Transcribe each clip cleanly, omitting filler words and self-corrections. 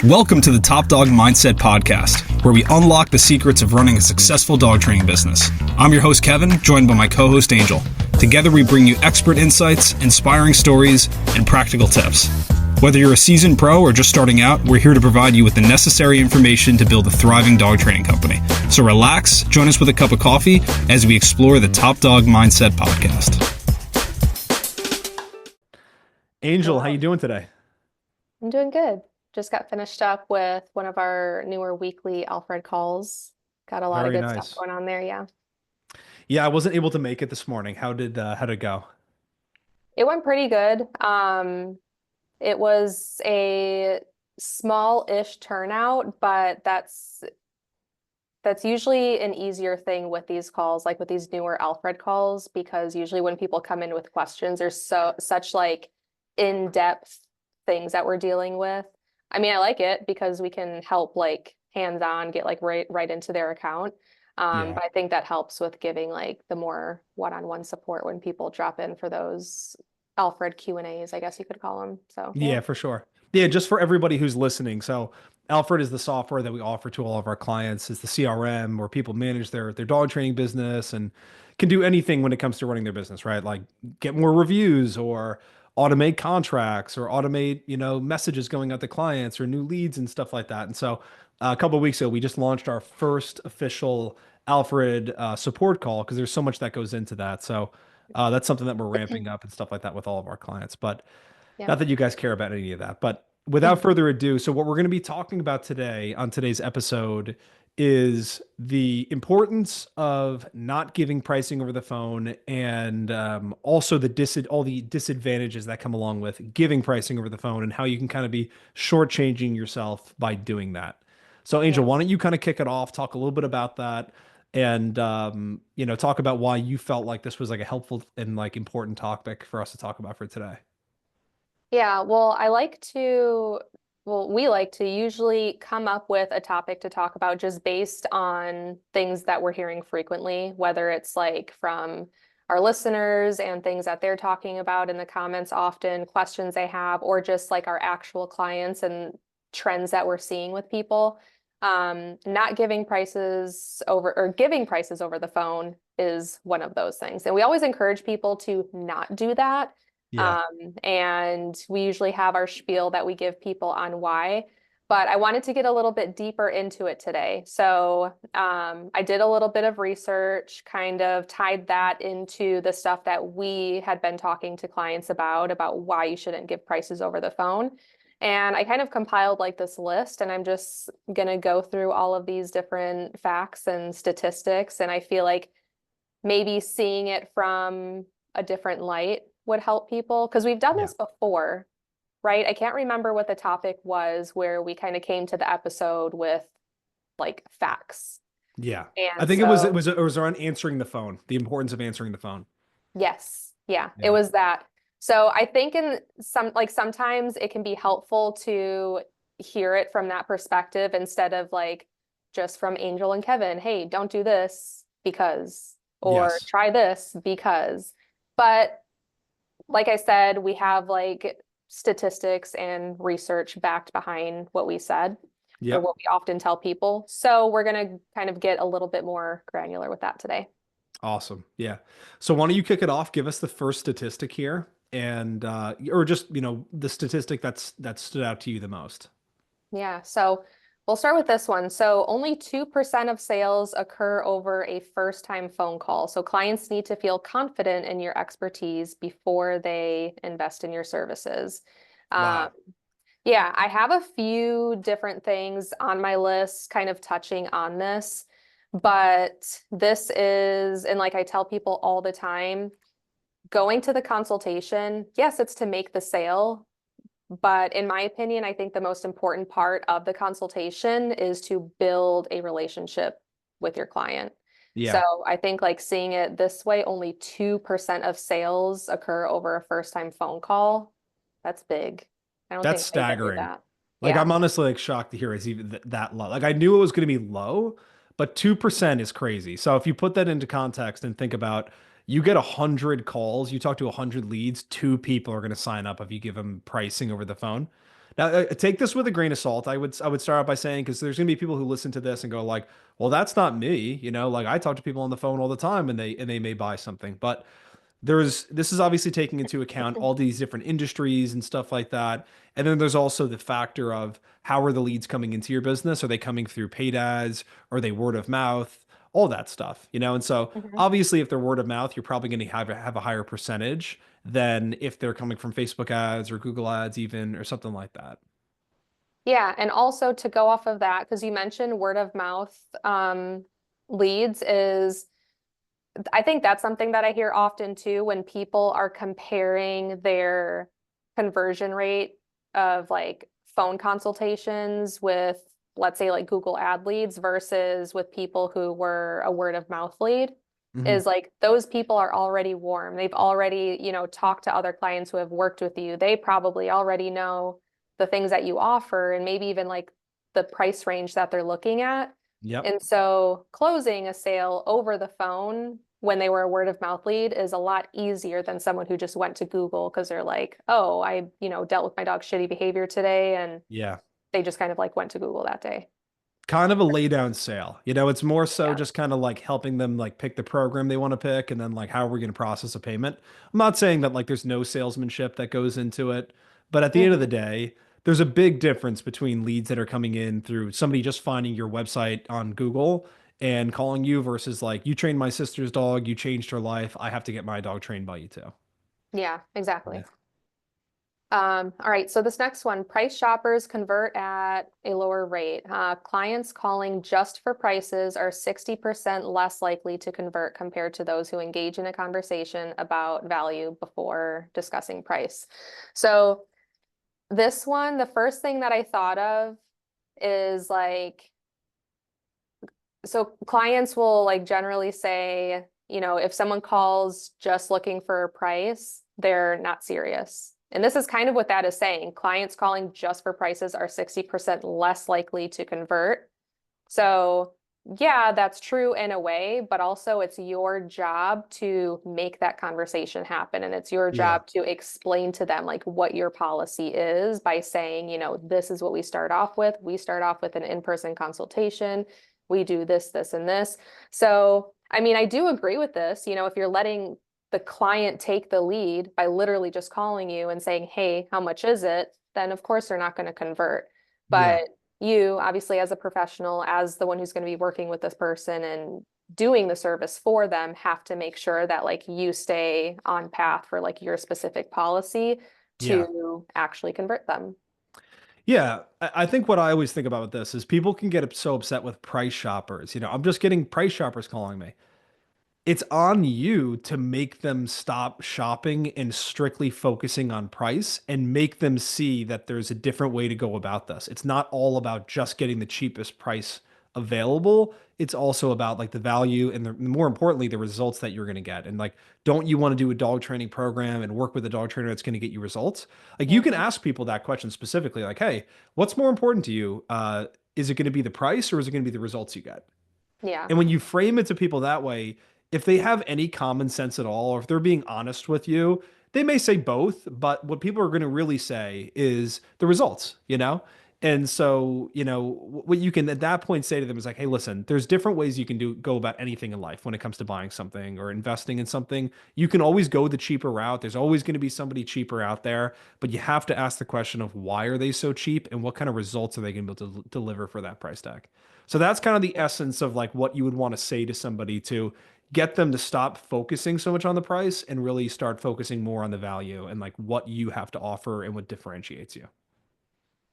Welcome to the Top Dog Mindset Podcast, where we unlock the secrets of running a successful dog training business. I'm your host, Kevin, joined by my co-host, Angel. Together, we bring you expert insights, inspiring stories, and practical tips. Whether you're a seasoned pro or just starting out, we're here to provide you with the necessary information to build a thriving dog training company. So relax, join us with a cup of coffee as we explore the Top Dog Mindset Podcast. Angel, how you doing today? I'm doing good. Just got finished up with one of our newer weekly Alfred calls. Got a lot Very of good nice. stuff going on there. Yeah. Yeah, I wasn't able to make it this morning. How'd it go? It went pretty good. It was a small-ish turnout, but that's usually an easier thing with these calls, like with these newer Alfred calls, because usually when people come in with questions, there's such like in-depth things that we're dealing with. I mean, I like it because we can help like hands-on, get like right into their account. Yeah. But I think that helps with giving like the more one-on-one support when people drop in for those Alfred Q&As, I guess you could call them. So Yeah, for sure. Yeah, just for everybody who's listening. So Alfred is the software that we offer to all of our clients. It's the CRM where people manage their dog training business and can do anything when it comes to running their business, right? Like get more reviews or automate contracts or automate, messages going out to clients or new leads and stuff like that. And so a couple of weeks ago, we just launched our first official Alfred support call because there's so much that goes into that. So that's something that we're ramping up and stuff like that with all of our clients. But yeah. not that you guys care about any of that, but without further ado, so what we're going to be talking about today on today's episode is the importance of not giving pricing over the phone and also all the disadvantages that come along with giving pricing over the phone and how you can kind of be shortchanging yourself by doing that. So Angel, why don't you kind of kick it off, talk a little bit about that and, talk about why you felt like this was like a helpful and like important topic for us to talk about for today. Yeah, well, we like to usually come up with a topic to talk about just based on things that we're hearing frequently, whether it's like from our listeners and things that they're talking about in the comments often, questions they have, or just like our actual clients and trends that we're seeing with people. Not giving prices over or giving prices over the phone is one of those things. And we always encourage people to not do that. Yeah. And we usually have our spiel that we give people on why, but I wanted to get a little bit deeper into it today. So I did a little bit of research, kind of tied that into the stuff that we had been talking to clients about why you shouldn't give prices over the phone. And I kind of compiled like this list, and I'm just going to go through all of these different facts and statistics. And I feel like maybe seeing it from a different light would help people because we've done this before, right? I can't remember what the topic was where we kind of came to the episode with like facts. Yeah. And I think it was around answering the phone, the importance of answering the phone. Yes. Yeah, it was that. So I think sometimes it can be helpful to hear it from that perspective instead of like just from Angel and Kevin, hey, don't do this because, or try this because, but like I said, we have like statistics and research backed behind what we said or what we often tell people. So we're going to kind of get a little bit more granular with that today. Awesome. Yeah. So why don't you kick it off? Give us the first statistic here and, or just, the statistic that stood out to you the most. Yeah. So we'll start with this one. So only 2% of sales occur over a first-time phone call. So clients need to feel confident in your expertise before they invest in your services. Wow. Yeah, I have a few different things on my list kind of touching on this, but this is, and like I tell people all the time, going to the consultation, yes, it's to make the sale. But in my opinion, I think the most important part of the consultation is to build a relationship with your client. Yeah. So I think like seeing it this way, only 2% of sales occur over a first-time phone call. That's big. I don't That's think anybody staggering. did that. Like Yeah. I'm honestly like shocked to hear it's even that low. Like I knew it was going to be low, but 2% is crazy. So if you put that into context and think about you get 100 calls, you talk to 100 leads, 2 people are going to sign up if you give them pricing over the phone. Now, take this with a grain of salt. I would start out by saying, because there's going to be people who listen to this and go like, well, that's not me. Like I talk to people on the phone all the time and they may buy something. But this is obviously taking into account all these different industries and stuff like that. And then there's also the factor of how are the leads coming into your business? Are they coming through paid ads? Are they word of mouth? All that stuff. And so Mhm. obviously if they're word of mouth, you're probably going to have a higher percentage than if they're coming from Facebook ads or Google ads even or something like that. Yeah, and also to go off of that, because you mentioned word of mouth leads is I think that's something that I hear often too when people are comparing their conversion rate of like phone consultations with, let's say, like Google ad leads versus with people who were a word of mouth lead. Hmm. Is like those people are already warm. They've already, talked to other clients who have worked with you. They probably already know the things that you offer and maybe even like the price range that they're looking at. Yep. And so closing a sale over the phone when they were a word of mouth lead is a lot easier than someone who just went to Google because they're like, oh, I, dealt with my dog's shitty behavior today. And Yeah. they just kind of like went to Google that day. Kind of a lay down sale. It's more so Yeah. just kind of like helping them like pick the program they want to pick and then like how are we going to process a payment. I'm not saying that like there's no salesmanship that goes into it, but at the end of the Hmm. day, there's a big difference between leads that are coming in through somebody just finding your website on Google and calling you versus like you trained my sister's dog, you changed her life, I have to get my dog trained by you too. Yeah, exactly. Yeah. All right, so this next one, price shoppers convert at a lower rate. Clients calling just for prices are 60% less likely to convert compared to those who engage in a conversation about value before discussing price. So this one, the first thing that I thought of is like, so clients will like generally say, if someone calls just looking for a price, they're not serious. And this is kind of what that is saying. Clients calling just for prices are 60% less likely to convert. So, yeah, that's true in a way, but also it's your job to make that conversation happen. And it's your Yeah. job to explain to them like what your policy is by saying, this is what we start off with. We start off with an in-person consultation. We do this, this, and this. So, I mean, I do agree with this. If you're letting the client take the lead by literally just calling you and saying, hey, how much is it? Then of course they're not going to convert. Yeah. But you, obviously, as a professional, as the one who's going to be working with this person and doing the service for them, have to make sure that like you stay on path for like your specific policy Yeah. to actually convert them. Yeah, I think what I always think about with this is people can get so upset with price shoppers. I'm just getting price shoppers calling me. It's on you to make them stop shopping and strictly focusing on price and make them see that there's a different way to go about this. It's not all about just getting the cheapest price available. It's also about like the value and more importantly, the results that you're going to get. And like, don't you want to do a dog training program and work with a dog trainer that's going to get you results? Like, you can Hmm. ask people that question specifically, like, hey, what's more important to you? Is it going to be the price or is it going to be the results you get? Yeah. And when you frame it to people that way, if they have any common sense at all, or if they're being honest with you, they may say both, but what people are going to really say is the results. And so, what you can at that point say to them is like, hey, listen, there's different ways you can go about anything in life when it comes to buying something or investing in something. You can always go the cheaper route. There's always going to be somebody cheaper out there, but you have to ask the question of why are they so cheap and what kind of results are they going to be able to deliver for that price tag? So that's kind of the essence of like what you would want to say to somebody to get them to stop focusing so much on the price and really start focusing more on the value and like what you have to offer and what differentiates you.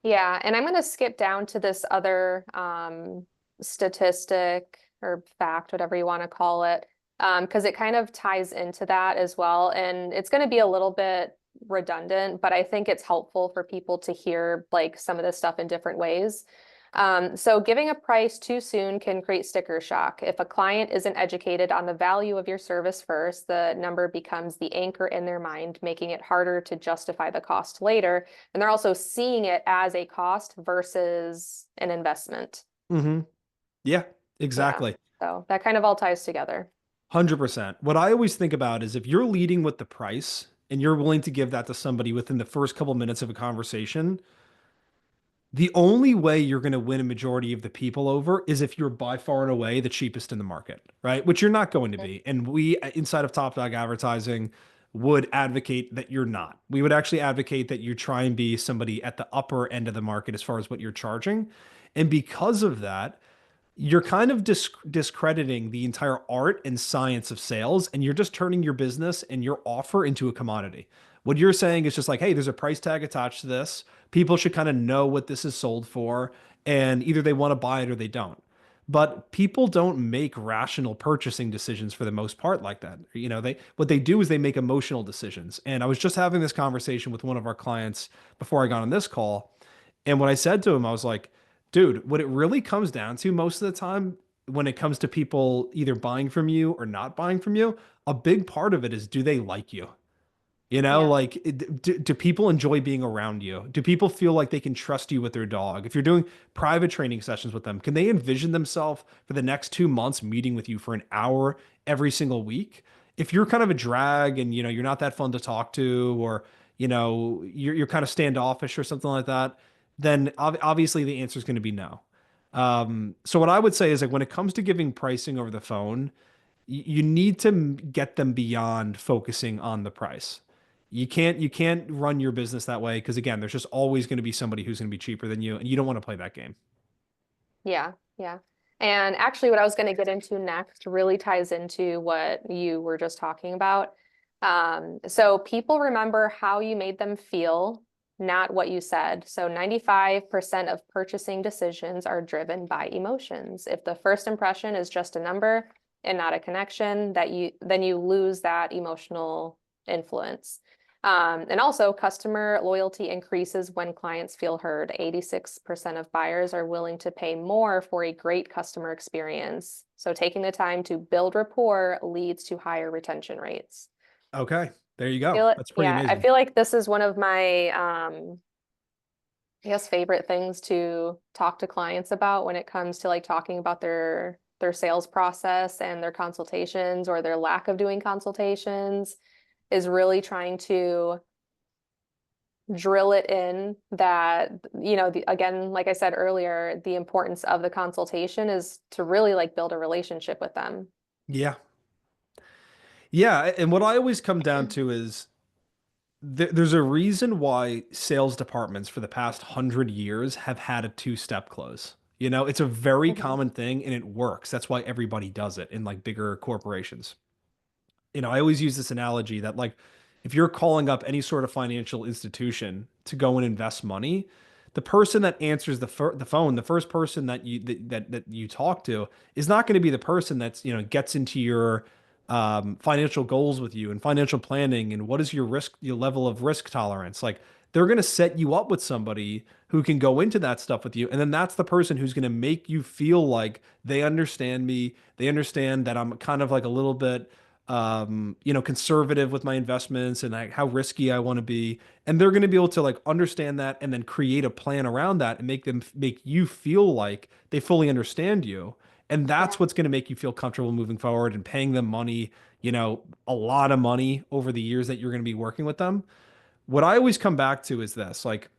Yeah. And I'm going to skip down to this other statistic or fact, whatever you want to call it, because it kind of ties into that as well. And it's going to be a little bit redundant, but I think it's helpful for people to hear like some of this stuff in different ways. So giving a price too soon can create sticker shock. If a client isn't educated on the value of your service first, the number becomes the anchor in their mind, making it harder to justify the cost later. And they're also seeing it as a cost versus an investment. Hmm. Yeah, Yeah. exactly. So that kind of all ties together. 100%. What I always think about is if you're leading with the price and you're willing to give that to somebody within the first couple minutes of a conversation, The only way you're going to win a majority of the people over is if you're by far and away the cheapest in the market, right? Which you're not going to be. And we inside of Top Dog Advertising would advocate that you're not. We would actually advocate that you try and be somebody at the upper end of the market as far as what you're charging. And because of that, you're kind of discrediting the entire art and science of sales, and you're just turning your business and your offer into a commodity. What you're saying is just like, hey, there's a price tag attached to this. People should kind of know what this is sold for, and either they want to buy it or they don't. But people don't make rational purchasing decisions for the most part like that. They what they do is they make emotional decisions. And I was just having this conversation with one of our clients before I got on this call, and what I said to him, I was like, dude, what it really comes down to most of the time when it comes to people either buying from you or not buying from you, a big part of it is, do they like you? Yeah. Like, do people enjoy being around you? Do people feel like they can trust you with their dog? If you're doing private training sessions with them, can they envision themselves for the next 2 months meeting with you for an hour every single week? If you're kind of a drag and you're not that fun to talk to, or you're kind of standoffish or something like that, then obviously the answer is going to be no. So what I would say is, like, when it comes to giving pricing over the phone, you need to get them beyond focusing on the price. You can't run your business that way, because again, there's just always going to be somebody who's going to be cheaper than you, and you don't want to play that game. Yeah, yeah. And actually, what I was going to get into next really ties into what you were just talking about. So people remember how you made them feel, not what you said. So 95% of purchasing decisions are driven by emotions. If the first impression is just a number and not a connection, then you lose that emotional influence. And also, customer loyalty increases when clients feel heard. 86% of buyers are willing to pay more for a great customer experience. So taking the time to build rapport leads to higher retention rates. Okay, there you go. That's pretty Yeah, I amazing. feel like this is one of my, I guess, favorite things to talk to clients about when it comes to like talking about their sales process and their consultations or their lack of doing consultations, is really trying to drill it in that, again, like I said earlier, the importance of the consultation is to really like build a relationship with them. Yeah. Yeah, and what I always come down to is there's a reason why sales departments for the past 100 years have had a two-step close. It's a very Mhm. common thing and it works. That's why everybody does it in like bigger corporations. I always use this analogy that, like, if you're calling up any sort of financial institution to go and invest money, the person that answers the phone, the first person that you talk to, is not going to be the person that's gets into your financial goals with you and financial planning and what is your level of risk tolerance. Like, they're going to set you up with somebody who can go into that stuff with you, and then that's the person who's going to make you feel like they understand me. They understand that I'm kind of like a little bit conservative with my investments and like how risky I want to be. And they're going to be able to like understand that and then create a plan around that and make you feel like they fully understand you. And Yeah. that's what's going to make you feel comfortable moving forward and paying them money, a lot of money over the years that you're going to be working with them. What I always come back to is this, like,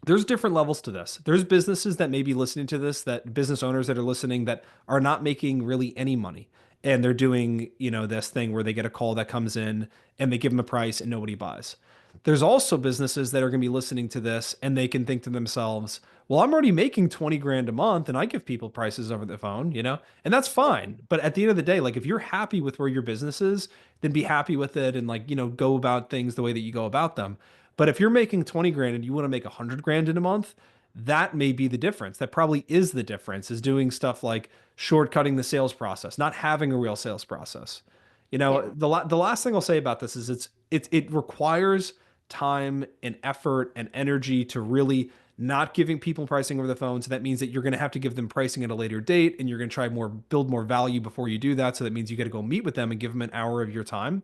there's different levels to this. There's businesses that may be listening to this, that business owners that are listening that are not making really any money. And they're doing, this thing where they get a call that comes in and they give them a price and nobody buys. There's also businesses that are going to be listening to this and they can think to themselves, well, I'm already making 20 grand a month and I give people prices over the phone, and that's fine. But at the end of the day, like, if you're happy with where your business is, then be happy with it and like, go about things the way that you go about them. But if you're making 20 grand and you want to make 100 grand in a month, that may be the difference. That probably is the difference, is doing stuff like shortcutting the sales process, not having a real sales process. Yeah. The last thing I'll say about this is it requires time and effort and energy to really not giving people pricing over the phone. So that means that you're going to have to give them pricing at a later date, and you're going to try build more value before you do that. So that means you got to go meet with them and give them an hour of your time.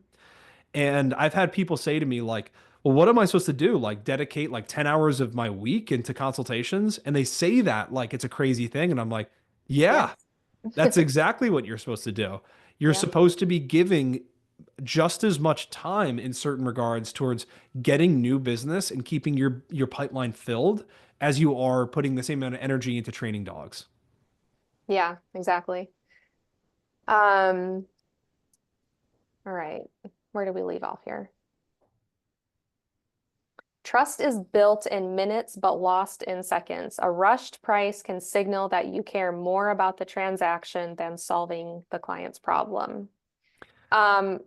And I've had people say to me, like, well, what am I supposed to do? Like, dedicate like 10 hours of my week into consultations? And they say that like it's a crazy thing. And I'm like, Yeah. yeah, that's exactly what you're supposed to do. You're Yeah. supposed to be giving just as much time in certain regards towards getting new business and keeping your pipeline filled as you are putting the same amount of energy into training dogs. Yeah, exactly. Um, all right. Where do we leave off here? Trust is built in minutes but lost in seconds. A rushed price can signal that you care more about the transaction than solving the client's problem. Um,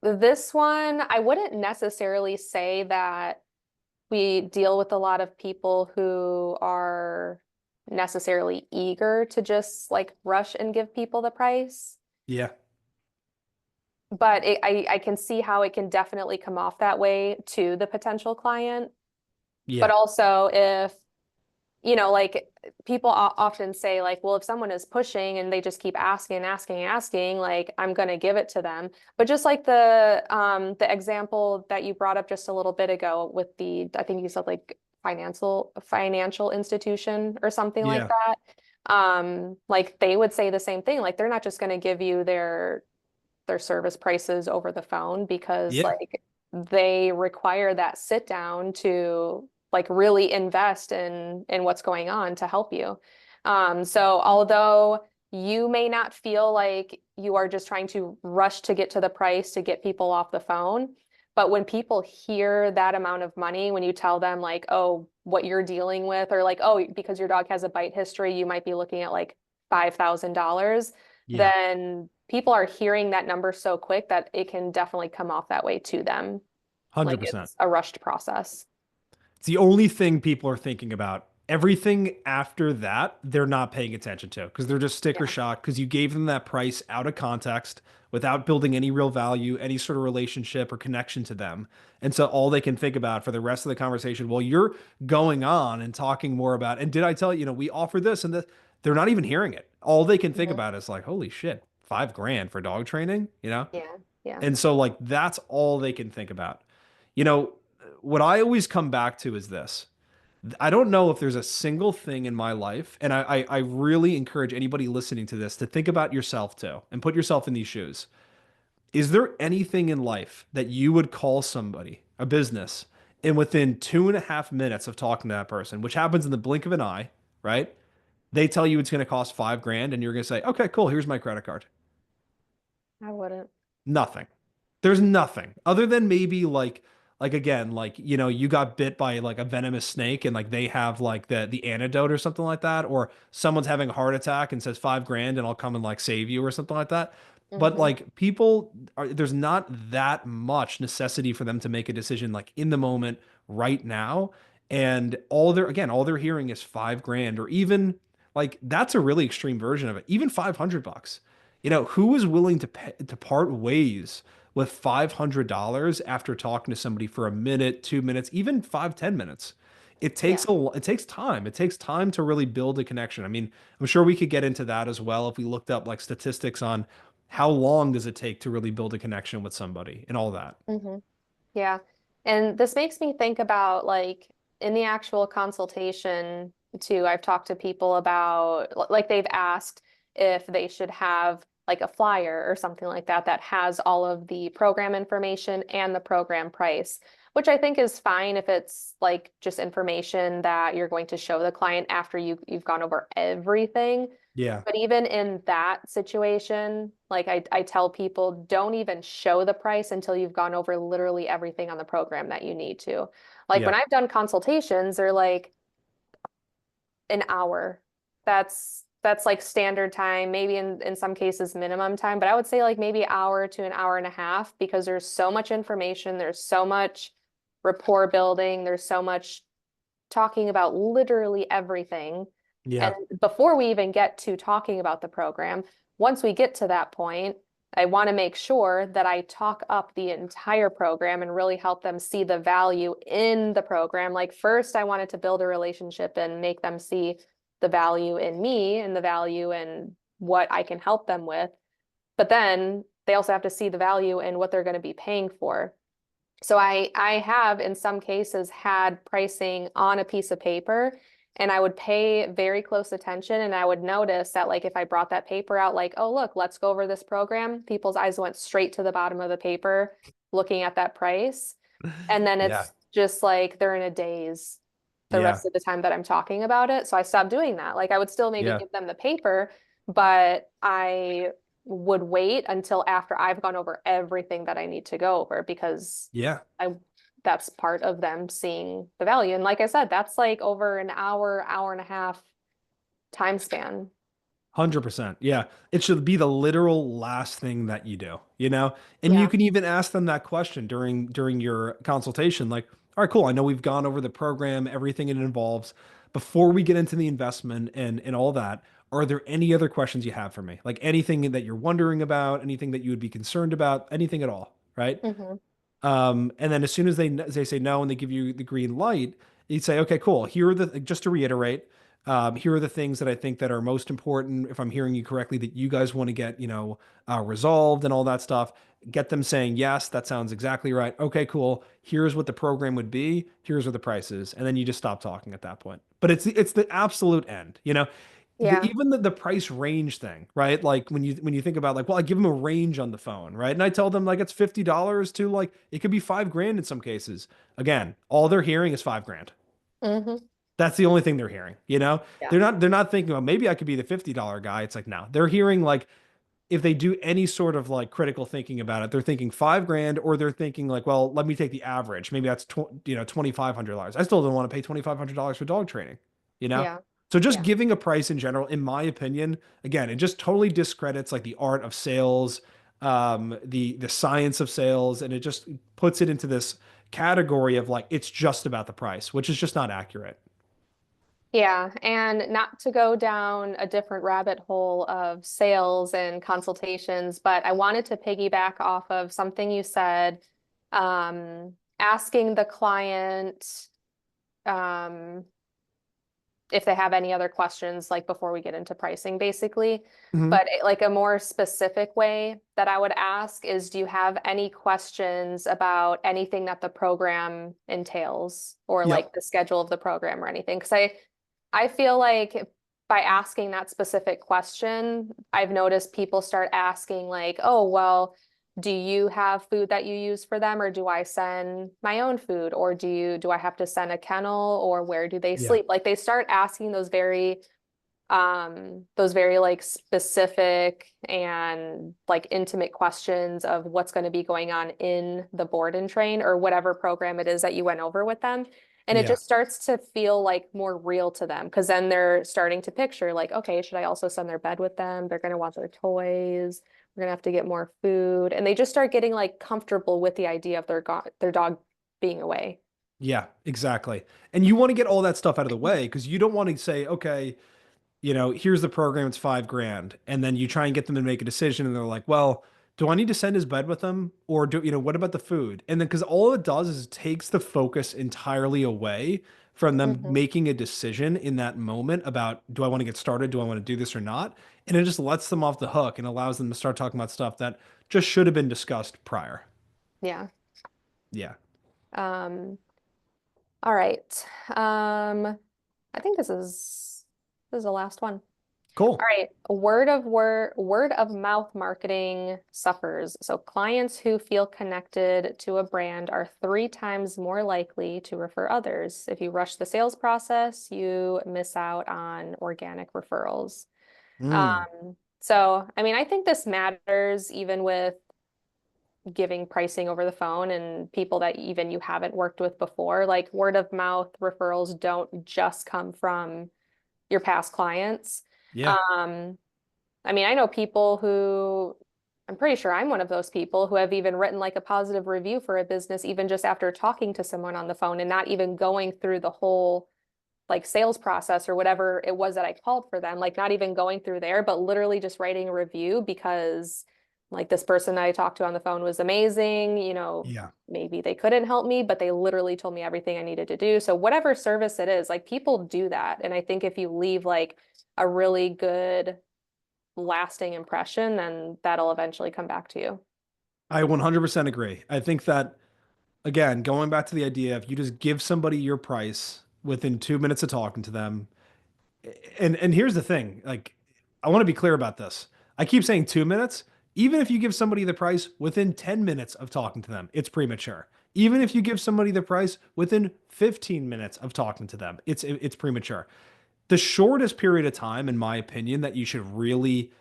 this one, I wouldn't necessarily say that we deal with a lot of people who are necessarily eager to just like rush and give people the price. Yeah. But I can see how it can definitely come off that way to the potential client. But Yeah. also if, like people often say like, well, if someone is pushing and they just keep asking and asking and asking, like I'm going to give it to them. But just like the example that you brought up just a little bit ago with I think you said like financial institution or something like Yeah. that. Like they would say the same thing. Like they're not just going to give you their service prices over the phone because Yeah. like they require that sit down to like really invest in what's going on to help you. So although you may not feel like you are just trying to rush to get to the price to get people off the phone, but when people hear that amount of money, when you tell them like, oh, what you're dealing with, or like, oh, because your dog has a bite history, you might be looking at like $5,000, Yeah. then people are hearing that number so quick that it can definitely come off that way to them. Like 100%. it's a rushed process. It's the only thing people are thinking about. Everything after that, they're not paying attention to because they're just sticker Yeah. shock because you gave them that price out of context without building any real value, any sort of relationship or connection to them. And so all they can think about for the rest of the conversation, well, you're going on and talking more about, and did I tell you, we offer this and this? They're not even hearing it. All they can think Mhm. about is like, holy shit, 5 grand for dog training? Yeah. Yeah. And so like that's all they can think about. You know, what I always come back to is this. I don't know if there's a single thing in my life, and I really encourage anybody listening to this to think about yourself too and put yourself in these shoes. Is there anything in life that you would call somebody, a business, and within 2.5 minutes of talking to that person, which happens in the blink of an eye, right? They tell you it's going to cost 5 grand, and you're going to say, okay, cool, here's my credit card. I wouldn't. Nothing. There's nothing other than maybe like again, like you got bit by like a venomous snake and like they have like the antidote or something like that, or someone's having a heart attack and says 5 grand and I'll come and like save you or something like that. But Hmm. like people are there's not that much necessity for them to make a decision like in the moment right now. And all they're hearing is 5 grand or even like that's a really extreme version of it. Even $500. Who is willing to part ways with $500 after talking to somebody for a minute, 2 minutes, even 5, 10 minutes? It Yeah. takes it takes time. It takes time to really build a connection. I mean, I'm sure we could get into that as well if we looked up like statistics on how long does it take to really build a connection with somebody and all that. Hmm. Yeah. And this makes me think about like in the actual consultation too, I've talked to people about like they've asked if they should have like a flyer or something like that that has all of the program information and the program price, which I think is fine if it's like just information that you're going to show the client after you've gone over everything. Yeah. But even in that situation, like I tell people, don't even show the price until you've gone over literally everything on the program that you need to. Like when Yeah. I've done consultations, they're like an hour. That's like standard time, maybe in some cases minimum time, but I would say like maybe hour to an hour and a half because there's so much information, there's so much rapport building, there's so much talking about literally everything. And Yeah. before we even get to talking about the program, once we get to that point, I want to make sure that I talk up the entire program and really help them see the value in the program. Like, first, I wanted to build a relationship and make them see the value in me and the value in what I can help them with. But then they also have to see the value in what they're going to be paying for. So I have in some cases had pricing on a piece of paper And I would pay very close attention, and I would notice that like if I brought that paper out, like, oh, look, let's go over this program, people's eyes went straight to the bottom of the paper looking at that price. And then Yeah. it's just like they're in a daze the Yeah. rest of the time that I'm talking about it. So I stopped doing that. Like I would still maybe Yeah. give them the paper, but I would wait until after I've gone over everything that I need to go over because Yeah. I that's part of them seeing the value. And like I said, that's like over an hour, hour and a half time span. 100%. Yeah. It should be the literal last thing that you do, you know? And you Yeah. can even ask them that question during your consultation like, "All right, cool. I know we've gone over the program, everything it involves. Before we get into the investment and all that, are there any other questions you have for me? Like anything that you're wondering about, anything that you would be concerned about, anything at all, right?" Hmm. And then as soon as they say no and they give you the green light, you'd say, okay, cool. Here are the just to reiterate, here are the things that I think that are most important. If I'm hearing you correctly, that you guys want to get resolved and all that stuff. Get them saying yes, that sounds exactly right. Okay, cool. Here's what the program would be. Here's what the price is, and then you just stop talking at that point. But it's the absolute end. Yeah. Even the price range thing, right? Like when you think about like, well, I give them a range on the phone, right? And I tell them like it's $50 to like it could be 5 grand in some cases. Again, all they're hearing is 5 grand. Hmm. That's the only thing they're hearing, you know? Yeah. They're not thinking, well, maybe I could be the $50 guy. It's like, no, they're hearing like if they do any sort of like critical thinking about it, they're thinking 5 grand, or they're thinking like, well, let me take the average. Maybe that's $2,500. I still don't want to pay $2,500 for dog training, you know? Yeah. So just Yeah. giving a price in general, in my opinion, again, it just totally discredits like the art of sales, the science of sales, and it just puts it into this category of like it's just about the price, which is just not accurate. Yeah, and not to go down a different rabbit hole of sales and consultations, but I wanted to piggyback off of something you said, asking the client um, if they have any other questions, like before we get into pricing, basically. Mhm. But like a more specific way that I would ask is, do you have any questions about anything that the program entails or like Yep. the schedule of the program or anything? Because I feel like by asking that specific question, I've noticed people start asking like, oh, well, do you have food that you use for them, or do I send my own food, or do I have to send a kennel, or where do they Yeah. sleep? Like they start asking those very like specific and like intimate questions of what's going to be going on in the board and train or whatever program it is that you went over with them. And it Yeah. just starts to feel like more real to them because then they're starting to picture like, okay, should I also send their bed with them? They're going to want their toys. We're going to have to get more food. And they just start getting like comfortable with the idea of their dog being away. Yeah, exactly. And you want to get all that stuff out of the way because you don't want to say, okay, here's the program, it's 5 grand. And then you try and get them to make a decision and they're like, well, do I need to send his bed with them? Or what about the food? And then because all it does is it takes the focus entirely away from them Hmm. making a decision in that moment about do I want to get started? Do I want to do this or not? And it just lets them off the hook and allows them to start talking about stuff that just should have been discussed prior. Yeah. Yeah. Um, all right. I think this is the last one. All Cool. right. Word of mouth marketing suffers. So clients who feel connected to a brand are 3 times more likely to refer others. If you rush the sales process, you miss out on organic referrals. Mm. So I mean, I think this matters even with giving pricing over the phone and people that even you haven't worked with before. Like word of mouth referrals don't just come from your past clients. Yeah. Um, I mean, I know people who I'm pretty sure I'm one of those people who have even written like a positive review for a business, even just after talking to someone on the phone and not even going through the whole like sales process or whatever it was that I called for them, like not even going through there, but literally just writing a review because like this person that I talked to on the phone was amazing, Yeah. maybe they couldn't help me, but they literally told me everything I needed to do. So whatever service it is, like people do that. And I think if you leave like a really good lasting impression, then that'll eventually come back to you. I 100% agree. I think that again, going back to the idea of you just give somebody your price within 2 minutes of talking to them. And here's the thing, like, I want to be clear about this. I keep saying 2 minutes. Even if you give somebody the price within 10 minutes of talking to them, it's premature. Even if you give somebody the price within 15 minutes of talking to them, it's premature. The shortest period of time, in my opinion, that you should really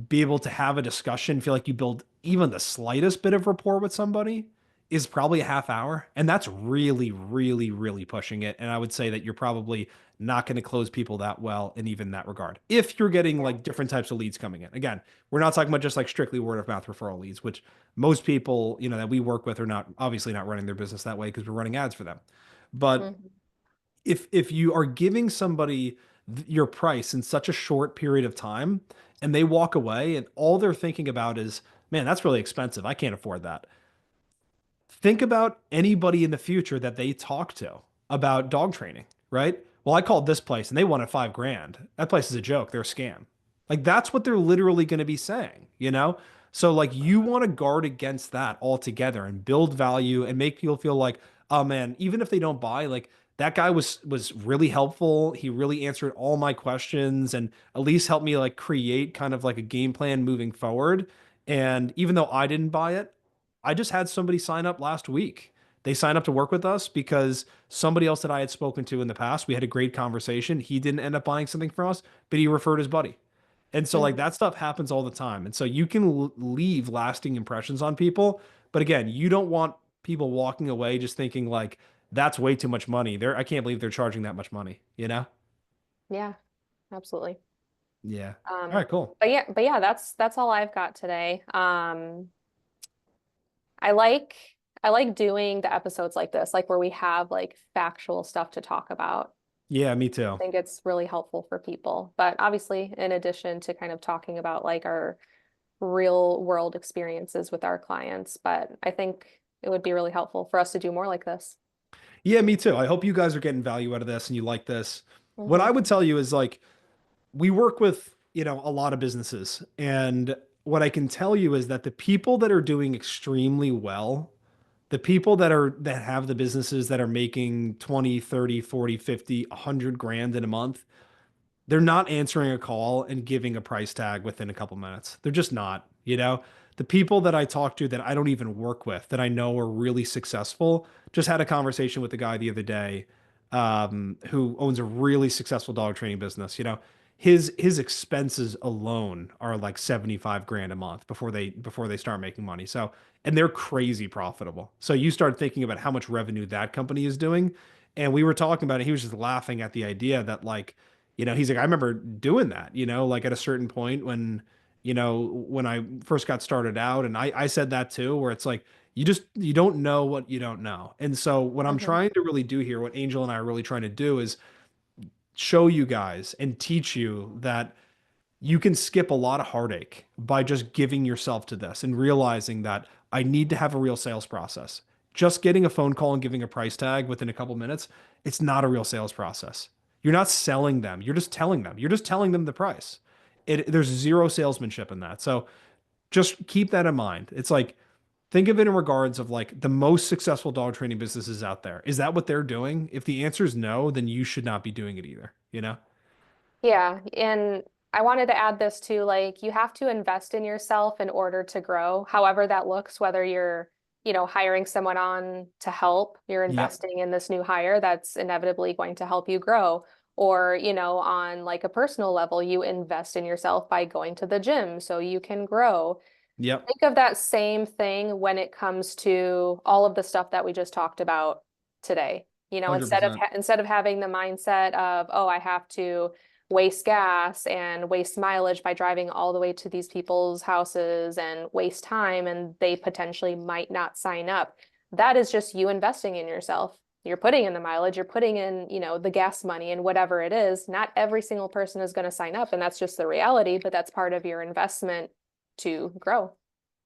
be able to have a discussion, feel like you build even the slightest bit of rapport with somebody, is probably a half hour. And that's really, really, really pushing it. And I would say that you're probably not going to close people that well in even that regard. If you're getting like different types of leads coming in. Again, we're not talking about just like strictly word of mouth referral leads, which most people, that we work with are not obviously not running their business that way because we're running ads for them. But Mhm. if you are giving somebody your price in such a short period of time and they walk away and all they're thinking about is, man, that's really expensive. I can't afford that. Think about anybody in the future that they talk to about dog training, right? Well, I called this place and they wanted 5 grand. That place is a joke. They're a scam. Like that's what they're literally going to be saying, you know? So like you want to guard against that altogether and build value and make people feel like, oh man, even if they don't buy, like that guy was really helpful. He really answered all my questions and at least helped me like create kind of like a game plan moving forward. And even though I didn't buy it, I just had somebody sign up last week. They signed up to work with us because somebody else that I had spoken to in the past, we had a great conversation. He didn't end up buying something from us, but he referred his buddy. And so, like, Mhm. that stuff happens all the time. And so, you can leave lasting impressions on people. But again, you don't want people walking away just thinking, like, that's way too much money. I can't believe they're charging that much money, you know? Yeah, absolutely. Yeah. All Um, right, cool. but yeah, that's all I've got today. I like I like doing the episodes like this, like where we have like factual stuff to talk about. Yeah, me I too. think it's really helpful for people. But obviously, in addition to kind of talking about like our real world experiences with our clients, but I think it would be really helpful for us to do more like this. Yeah, me too. I hope you guys are getting value out of this and you like this. What Hmm. I would tell you is like, we work with, a lot of businesses. And what I can tell you is that the people that are doing extremely well, the people that have the businesses that are making 20, 30, 40, 50, 100 grand in a month, they're not answering a call and giving a price tag within a couple minutes. They're just not, you know? The people that I talk to that I don't even work with that I know are really successful, just had a conversation with a guy the other day who owns a really successful dog training business. His expenses alone are like 75 grand a month before they start making money. So, and they're crazy profitable. So you start thinking about how much revenue that company is doing. And we were talking about it. He was just laughing at the idea that like, he's like, I remember doing that, like at a certain point when I first got started out. And I said that too, where it's like, you don't know what you don't know. And so what I'm Hmm. trying to really do here, what Angel and I are really trying to do is show you guys and teach you that you can skip a lot of heartache by just giving yourself to this and realizing that I need to have a real sales process. Just getting a phone call and giving a price tag within a couple minutes, it's not a real sales process. You're not selling them. You're just telling them. You're just telling them the price. There's zero salesmanship in that. So just keep that in mind. It's like, think of it in regards of like the most successful dog training businesses out there. Is that what they're doing? If the answer is no, then you should not be doing it either, you know? Yeah, and I wanted to add this too, like you have to invest in yourself in order to grow, however that looks, whether you're, hiring someone on to help, you're Yep. investing in this new hire that's inevitably going to help you grow. Or, on like a personal level, you invest in yourself by going to the gym so you can grow. Yep. Think of that same thing when it comes to all of the stuff that we just talked about today. Instead of 100%. instead of having the mindset of, oh, I have to waste gas and waste mileage by driving all the way to these people's houses and waste time and they potentially might not sign up. That is just you investing in yourself. You're putting in the mileage, you're putting in, the gas money and whatever it is. Not every single person is going to sign up, and that's just the reality, but that's part of your investment to grow.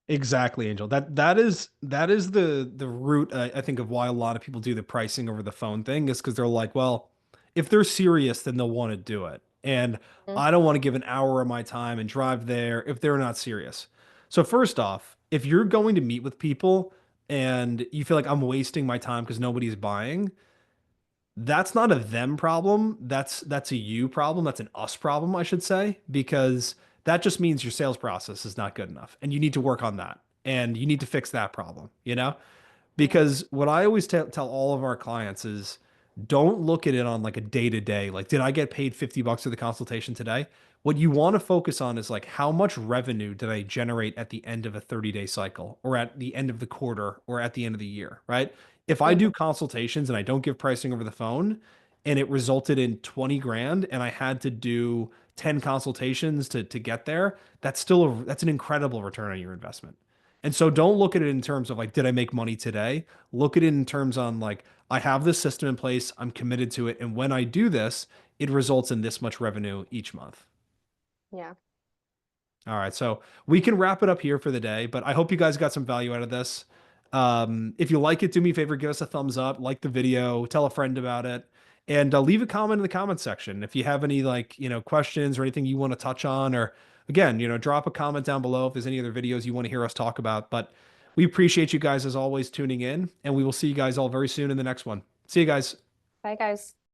Exactly, Angel. That is the root, I think, of why a lot of people do the pricing over the phone thing is because they're like, well, if they're serious, then they'll want to do it, and Mhm. I don't want to give an hour of my time and drive there if they're not serious. So first off, if you're going to meet with people and you feel like I'm wasting my time because nobody's buying, that's not a them problem. That's a you problem. That's an us problem, I should say, because that just means your sales process is not good enough and you need to work on that and you need to fix that problem, you know? Yeah. Because what I always tell all of our clients is don't look at it on like a day to day. Like, did I get paid 50 bucks for the consultation today? What you want to focus on is like, how much revenue did I generate at the end of a 30-day cycle or at the end of the quarter or at the end of the year, right? If I do Mhm. consultations and I don't give pricing over the phone and it resulted in 20 grand and I had to do 10 consultations to get there, that's an incredible return on your investment. And so don't look at it in terms of like, did I make money today? Look at it in terms on like, I have this system in place, I'm committed to it, and when I do this, it results in this much revenue each month. Yeah. All right, so we can wrap it up here for the day, but I hope you guys got some value out of this. If you like it, do me a favor, give us a thumbs up, like the video, tell a friend about it, and leave a comment in the comment section. If you have any like, questions or anything you want to touch on, or again, drop a comment down below if there's any other videos you want to hear us talk about. But we appreciate you guys as always tuning in, and we will see you guys all very soon in the next one. See you guys. Bye, guys.